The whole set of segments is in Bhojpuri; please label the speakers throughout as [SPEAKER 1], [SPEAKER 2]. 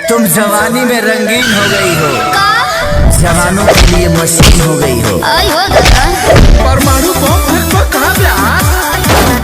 [SPEAKER 1] तुम जवानी में रंगीन हो गई हो, जवानों के लिए मशीन हो गई हो।
[SPEAKER 2] परमाणु बम कहाँ पे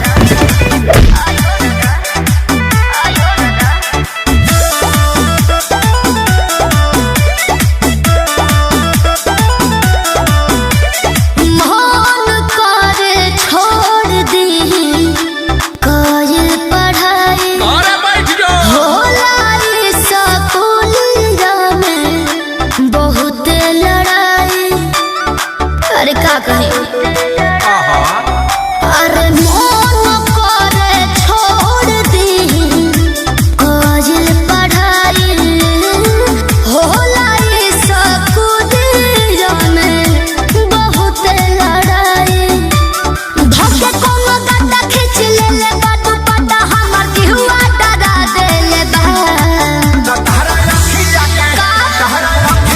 [SPEAKER 3] का कहे अरे मन करे छोड़ दी काजल पढ़ाई होला स्कूल में बहुत लड़ाई धोखे कोनो गड्ढा खींच ले बाटू पटा हमर दिहुआ डरा देले बा
[SPEAKER 2] तहरा रखिया के गजरा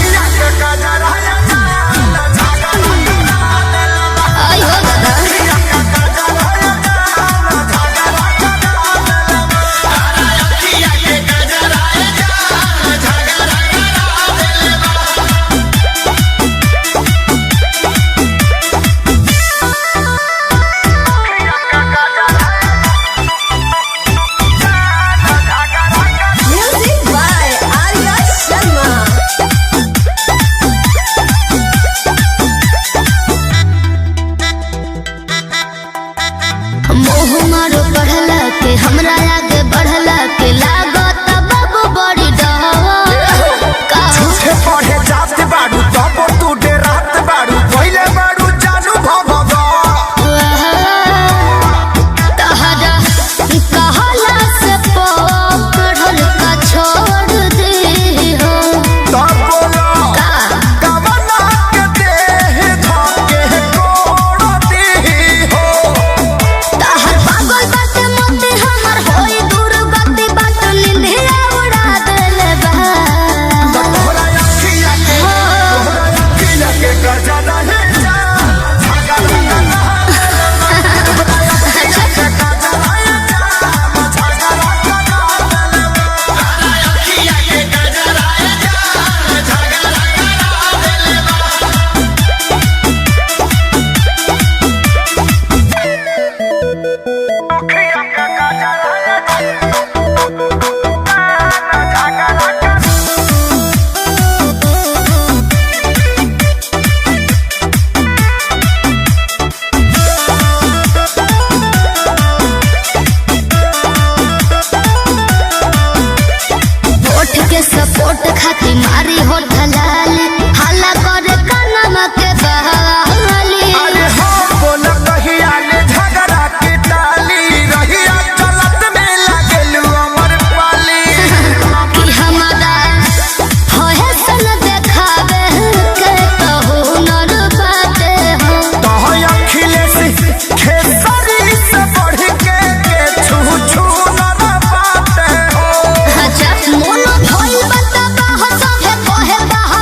[SPEAKER 3] मारो पढ़ला के हमरा आगे बढ़ला के लागत बाबू बड़ी डहा
[SPEAKER 2] झूठे पढ़े जात बाड़ू तब तू डेरात बाड़ू पहले बाड़ू जानू भगवा
[SPEAKER 3] तहरा कहला से पढ़ल का छोड़ दे हो
[SPEAKER 2] तब बोलो कवना के देह धके कोड़ दी हो
[SPEAKER 3] तहर पागल बात मोते हमर होई दूर गति बात निंदिया उड़ा देले बा
[SPEAKER 2] तोहरा अखिया के गजरा है
[SPEAKER 3] सपोर्ट खाती मारी हो ढलाल हल्ला करे कानमा के बहाली
[SPEAKER 2] अरे हो बोला कहिया ले झगड़ा के टाली रहिया चलत में लागलू अमर पाली
[SPEAKER 3] कि हमारा होए सन देखावे के तो हुनर बाटे हो
[SPEAKER 2] तो अखिलेश खेसरी से बढ़ के छू छू न बाटे हो
[SPEAKER 3] अच्छा मोनो भइल बता बाह सभे कहे बाह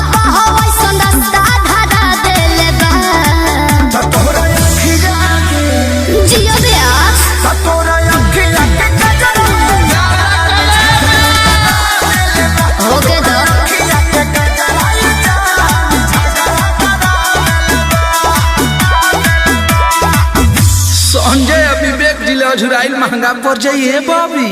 [SPEAKER 3] वैसन रास्ता धरा देले बा
[SPEAKER 2] तोरा अखिया के
[SPEAKER 3] जियो ब्यास
[SPEAKER 2] तोरा अखिया के गजरा
[SPEAKER 3] होके दो
[SPEAKER 2] अखिया के गजरा संजय विवेक जिला झुराइल महंगा पड़ जाइए बाबी।